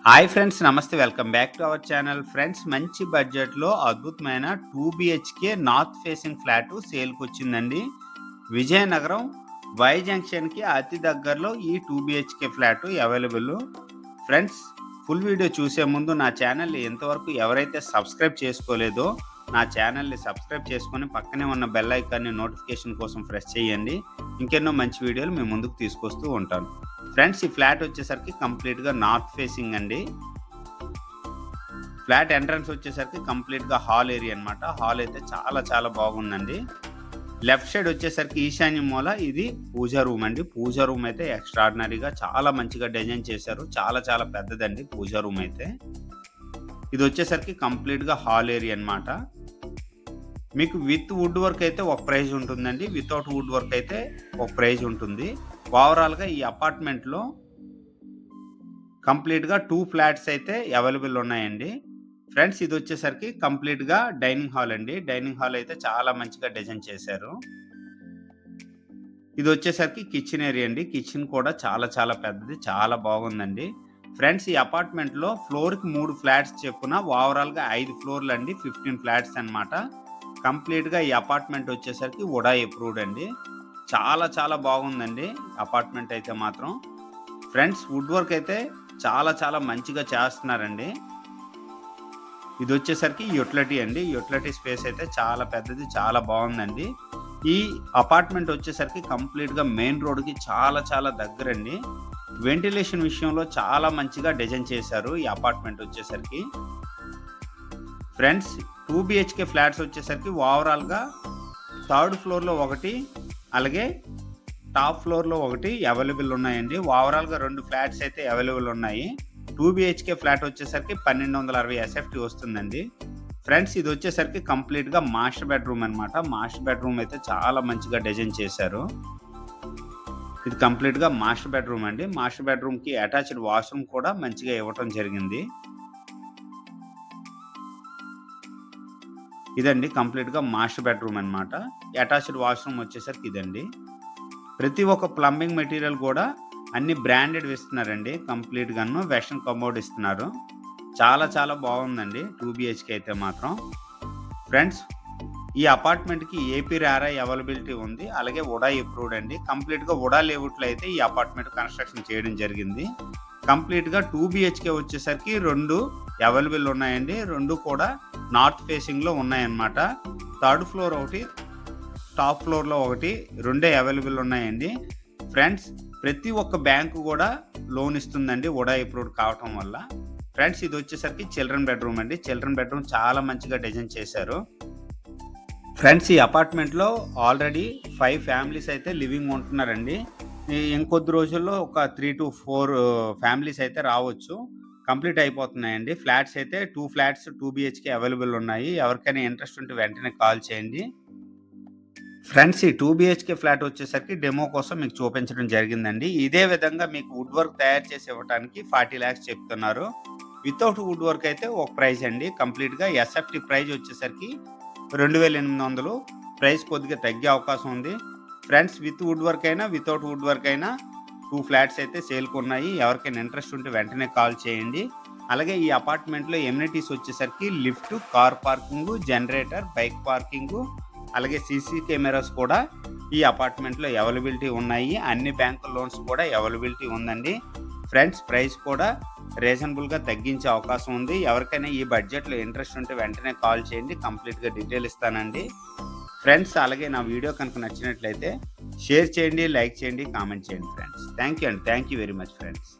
Hi friends, నమస్తే. Welcome back to our channel. Friends, మంచి బడ్జెట్‌లో అద్భుతమైన 2 బీహెచ్‌కే నార్త్ ఫేసింగ్ ఫ్లాటు సేల్‌కొచ్చిందండి. విజయనగరం వై జంక్షన్‌కి అతి దగ్గరలో ఈ 2 BHK flat available. Friends, full video చూసే ముందు నా ఛానల్‌ని ఇంతవరకు ఎవరైతే సబ్స్క్రైబ్ చేసుకోలేదో నా ఛానల్‌ని సబ్స్క్రైబ్ చేసుకొని పక్కనే ఉన్న బెల్ ఐకాన్‌ని నోటిఫికేషన్ కోసం ప్రెస్ చేయండి. ఇంకెన్నో మంచి వీడియోలు మీ ముందుకు తీసుకొస్తూ ఉంటాను. ఫ్రెండ్స్, ఈ ఫ్లాట్ వచ్చేసరికి కంప్లీట్‌గా నార్త్ ఫేసింగ్ అండి. ఫ్లాట్ ఎంట్రన్స్ వచ్చేసరికి కంప్లీట్‌గా హాల్ ఏరియా అన్నమాట. హాల్ అయితే చాలా చాలా బాగుందండి. లెఫ్ట్ సైడ్ వచ్చేసరికి ఈశాన్య మూల ఇది పూజా రూమ్ అండి. పూజా రూమ్ అయితే ఎక్స్ట్రార్డినరీగా చాలా మంచిగా డిజైన్ చేశారు. చాలా చాలా పెద్దదండి పూజా రూమ్ అయితే. ఇది వచ్చేసరికి కంప్లీట్‌గా హాల్ ఏరియా అన్నమాట. మీకు విత్ వుడ్ వర్క్ అయితే ఒక ప్రైజ్ ఉంటుందండి. వితౌట్ వుడ్ వర్క్ అయితే ఒక ప్రైజ్ ఉంటుంది. ఓవరాల్‌గా ఈ అపార్ట్మెంట్‌లో కంప్లీట్‌గా 2 ఫ్లాట్స్ అయితే అవైలబుల్ ఉన్నాయండి. ఫ్రెండ్స్, ఇది వచ్చేసరికి కంప్లీట్‌గా డైనింగ్ హాల్ అండి. డైనింగ్ హాల్ అయితే చాలా మంచిగా డిజైన్ చేశారు. ఇది వచ్చేసరికి కిచెన్ ఏరియా అండి. కిచెన్ కూడా చాలా చాలా పెద్దది. చాలా బాగుందండి. ఫ్రెండ్స్, ఈ అపార్ట్మెంట్‌లో ఫ్లోర్‌కి 3 ఫ్లాట్స్ చొప్పున ఓవరాల్‌గా 5 ఫ్లోర్‌లండి. 15 ఫ్లాట్స్ అన్నమాట. కంప్లీట్‌గా ఈ అపార్ట్మెంట్ వచ్చేసరికి వుడా అప్రూవ్డ్ అండి. చాలా చాలా బాగుందండి అపార్ట్మెంట్ అయితే మాత్రం. ఫ్రెండ్స్, వుడ్ వర్క్ అయితే చాలా చాలా మంచిగా చేస్తున్నారండి. ఇది వచ్చేసరికి యుటిలిటీ అండి. యుటిలిటీ స్పేస్ అయితే చాలా పెద్దది, చాలా బాగుందండి. ఈ అపార్ట్మెంట్ వచ్చేసరికి కంప్లీట్‌గా మెయిన్ రోడ్‌కి చాలా చాలా దగ్గరండి. వెంటిలేషన్ విషయంలో చాలా మంచిగా డిజైన్ చేశారు ఈ అపార్ట్మెంట్ వచ్చేసరికి. ఫ్రెండ్స్, 2 బీహెచ్‌కే ఫ్లాట్స్ వచ్చేసరికి ఓవరాల్‌గా థర్డ్ ఫ్లోర్‌లో ఒకటి, అలాగే టాప్ ఫ్లోర్‌లో ఒకటి అవైలబుల్ ఉన్నాయండి. ఓవరాల్‌గా 2 ఫ్లాట్స్ అయితే అవైలబుల్ ఉన్నాయి. 2 బీహెచ్‌కే ఫ్లాట్ వచ్చేసరికి 1260 ఎస్ఎఫ్‌టీ వస్తుందండి. ఫ్రెండ్స్, ఇది వచ్చేసరికి కంప్లీట్‌గా మాస్టర్ బెడ్‌రూమ్ అన్నమాట. మాస్టర్ బెడ్‌రూమ్ అయితే చాలా మంచిగా డిజైన్ చేశారు. ఇది కంప్లీట్‌గా మాస్టర్ బెడ్‌రూమ్ అండి. మాస్టర్ బెడ్‌రూమ్‌కి అటాచ్డ్ వాష్‌రూమ్ కూడా మంచిగా ఇవ్వటం జరిగింది. ఇదండి కంప్లీట్‌గా మాస్టర్ బెడ్‌రూమ్ అన్నమాట. అటాచ్డ్ వాష్‌రూమ్ వచ్చేసరికి ఇదండి. ప్రతి ఒక్క ప్లంబింగ్ మెటీరియల్ కూడా అన్ని బ్రాండెడ్ ఇస్తున్నారండి. కంప్లీట్‌గాను వెస్టర్న్ కమోడ్ ఇస్తున్నారు. చాలా చాలా బాగుందండి 2 బీహెచ్‌కే అయితే మాత్రం. ఫ్రెండ్స్, ఈ అపార్ట్మెంట్‌కి ఏపీ రారా అవైలబిలిటీ ఉంది. అలాగే వుడా అప్రూవ్డ్ అండి. కంప్లీట్‌గా వుడా లేఅవుట్‌లో అయితే ఈ అపార్ట్మెంట్ కన్‌స్ట్రక్షన్ చేయడం జరిగింది. కంప్లీట్‌గా 2 బీహెచ్‌కే వచ్చేసరికి 2 అవైలబుల్ ఉన్నాయండి. 2 కూడా నార్త్ ఫేసింగ్‌లో ఉన్నాయన్నమాట. థర్డ్ ఫ్లోర్ ఒకటి, టాప్ ఫ్లోర్‌లో ఒకటి, రెండే అవైలబుల్ ఉన్నాయండి. ఫ్రెండ్స్, ప్రతి ఒక్క బ్యాంకు కూడా లోన్ ఇస్తుందండి వుడా అప్రూవ్డ్ కావటం వల్ల. ఫ్రెండ్స్, ఇది వచ్చేసరికి చిల్డ్రన్ బెడ్‌రూమ్ అండి. చిల్డ్రన్ బెడ్‌రూమ్ చాలా మంచిగా డిజైన్ చేశారు. ఫ్రెండ్స్, ఈ అపార్ట్మెంట్‌లో ఆల్రెడీ 5 ఫ్యామిలీస్ అయితే లివింగ్ ఉంటున్నారండి. ఇంకొద్ది రోజుల్లో ఒక 3-4 ఫ్యామిలీస్ అయితే రావచ్చు. కంప్లీట్ అయిపోతున్నాయండి. ఫ్లాట్స్ అయితే 2 ఫ్లాట్స్ 2 బీహెచ్‌కే అవైలబుల్ ఉన్నాయి. ఎవరికైనా ఇంట్రెస్ట్ ఉంటే వెంటనే కాల్ చేయండి. ఫ్రెండ్స్, ఈ 2 బీహెచ్‌కే ఫ్లాట్ వచ్చేసరికి డెమో కోసం మీకు చూపించడం జరిగిందండి. ఇదే విధంగా మీకు వుడ్ వర్క్ తయారు చేసి ఇవ్వడానికి 40 లాక్స్ చెప్తున్నారు. వితౌట్ వుడ్ వర్క్ అయితే ఒక ప్రైస్ అండి. కంప్లీట్‌గా ఎస్ఎఫ్టీ ప్రైస్ వచ్చేసరికి 2800. ప్రైస్ కొద్దిగా తగ్గే అవకాశం ఉంది. ఫ్రెండ్స్, విత్ వుడ్ వర్క్ అయినా వితౌట్ వుడ్ వర్క్ అయినా 2 ఫ్లాట్స్ అయితే సేల్‌కున్నాయి. ఎవరికైనా ఇంట్రెస్ట్ ఉంటే వెంటనే కాల్ చేయండి. అలాగే ఈ అపార్ట్మెంట్‌లో ఎమ్యూనిటీస్ వచ్చేసరికి lift, car parking, generator, bike parking, అలాగే సీసీ కెమెరాస్ కూడా ఈ అపార్ట్మెంట్‌లో అవైలబిలిటీ ఉన్నాయి. అన్ని బ్యాంకు లోన్స్ కూడా అవైలబిలిటీ ఉందండి. ఫ్రెండ్స్, ప్రైస్ కూడా రీజనబుల్‌గా తగ్గించే అవకాశం ఉంది. ఎవరికైనా ఈ బడ్జెట్‌లో ఇంట్రెస్ట్ ఉంటే వెంటనే కాల్ చేయండి. కంప్లీట్‌గా డీటెయిల్ ఇస్తానండి. ఫ్రెండ్స్, అలాగే నా వీడియో కనుక నచ్చినట్లయితే షేర్ చేయండి, లైక్ చేయండి, కామెంట్ చేయండి ఫ్రెండ్స్. థ్యాంక్ యూ అండి. Thank you very much friends.